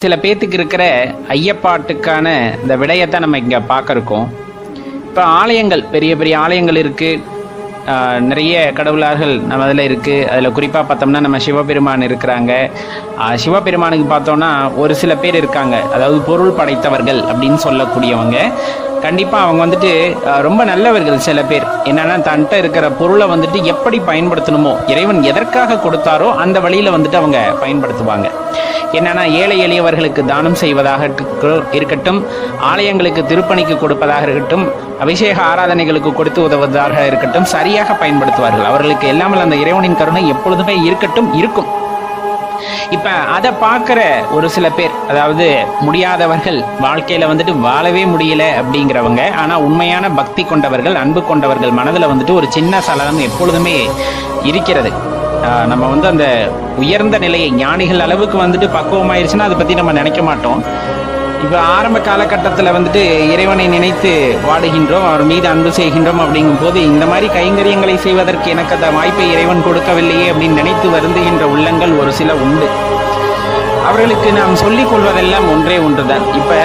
சில பேத்துக்கு இருக்கிற ஐயப்பாட்டுக்கான இந்த விடயத்தை நம்ம இங்கே பார்க்க இருக்கோம். இப்போ ஆலயங்கள், பெரிய பெரிய ஆலயங்கள் இருக்குது, நிறைய கடவுளார்கள் நம்ம அதில் இருக்குது. அதில் குறிப்பாக பார்த்தோம்னா நம்ம சிவபெருமான் இருக்கிறாங்க. சிவபெருமானுக்கு பார்த்தோன்னா ஒரு சில பேர் இருக்காங்க, அதாவது பொருள் படைத்தவர்கள் அப்படின்னு சொல்லக்கூடியவங்க. கண்டிப்பாக அவங்க வந்துட்டு ரொம்ப நல்லவர்கள். சில பேர் என்னென்னா தன்கிட்ட இருக்கிற பொருளை வந்துட்டு எப்படி பயன்படுத்தணுமோ, இறைவன் எதற்காக கொடுத்தாரோ அந்த வழியில் வந்துட்டு அவங்க பயன்படுத்துவாங்க. என்னன்னா ஏழை எளியவர்களுக்கு தானம் செய்வதாக இருக்கட்டும், ஆலயங்களுக்கு திருப்பணிக்கு கொடுப்பதாக இருக்கட்டும், அபிஷேக ஆராதனைகளுக்கு கொடுத்து உதவுவதாக இருக்கட்டும், சரியாக பயன்படுத்துவார்கள். அவர்களுக்கு எல்லாமல் அந்த இறைவனின் கருணை எப்பொழுதுமே இருக்கும். இப்ப அதை பார்க்கிற ஒரு சில பேர், அதாவது முடியாதவர்கள், வாழ்க்கையில வந்துட்டு வாழவே முடியல அப்படிங்கிறவங்க, ஆனா உண்மையான பக்தி கொண்டவர்கள், அன்பு கொண்டவர்கள் மனதுல வந்துட்டு ஒரு சின்ன சலனம் எப்பொழுதுமே இருக்கிறது. நம்ம வந்து அந்த உயர்ந்த நிலையை, ஞானிகள் அளவுக்கு வந்துட்டு பக்குவமாயிருச்சுன்னா அதை பற்றி நம்ம நினைக்க மாட்டோம். இப்போ ஆரம்ப காலகட்டத்தில் வந்துட்டு இறைவனை நினைத்து வாடுகின்றோம், அவர் மீது அன்பு செய்கின்றோம். அப்படிங்கும் போது இந்த மாதிரி கைங்கரியங்களை செய்வதற்கு எனக்கு அந்த வாய்ப்பை இறைவன் கொடுக்கவில்லையே அப்படின்னு நினைத்து வருந்துகின்ற உள்ளங்கள் ஒரு சில உண்டு. அவர்களுக்கு நாம் சொல்லிக் கொள்வதெல்லாம் ஒன்றே ஒன்றுதான். இப்போ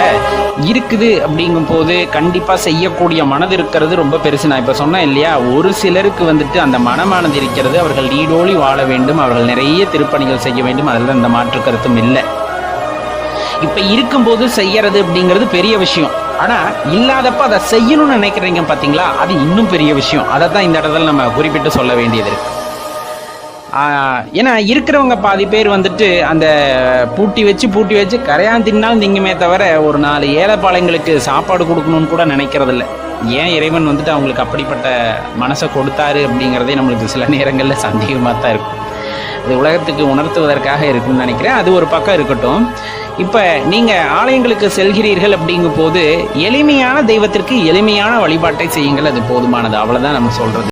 இருக்குது அப்படிங்கும் போது கண்டிப்பாக செய்யக்கூடிய மனது இருக்கிறது ரொம்ப பெருசு. நான் இப்போ சொன்னேன் இல்லையா, ஒரு சிலருக்கு வந்துட்டு அந்த மனமானது இருக்கிறது. அவர்கள் நீடோழி வாழ வேண்டும், அவர்கள் நிறைய திருப்பணிகள் செய்ய வேண்டும், அதில் அந்த மாற்று கருத்தும் இல்லை. இப்போ இருக்கும்போது செய்யறது அப்படிங்கிறது பெரிய விஷயம். ஆனால் இல்லாதப்ப அதை செய்யணும்னு நினைக்கிறீங்க பார்த்தீங்களா, அது இன்னும் பெரிய விஷயம். அதை தான் இந்த இடத்துல நம்ம குறிப்பிட்டு சொல்ல வேண்டியது இருக்கு. ஏன்னா இருக்கிறவங்க பாதி பேர் வந்துட்டு அந்த பூட்டி வச்சு கரையான் தின்னால் திங்குமே தவிர ஒரு 4 ஏழைப்பாளையங்களுக்கு சாப்பாடு கொடுக்கணும்னு கூட நினைக்கிறதில்ல. ஏன் இறைவன் வந்துட்டு அவங்களுக்கு அப்படிப்பட்ட மனசை கொடுத்தாரு அப்படிங்கிறதே நம்மளுக்கு சில நேரங்களில் சந்தேகமாக தான் இருக்கும். அது உலகத்துக்கு உணர்த்துவதற்காக இருக்குன்னு நினைக்கிறேன். அது ஒரு பக்கம் இருக்கட்டும். இப்போ நீங்கள் ஆலயங்களுக்கு செல்கிறீர்கள் அப்படிங்கும் போது எளிமையான தெய்வத்திற்கு எளிமையான வழிபாட்டை செய்யுங்கள், அது போதுமானது. அவ்வளோதான் நம்ம சொல்கிறது.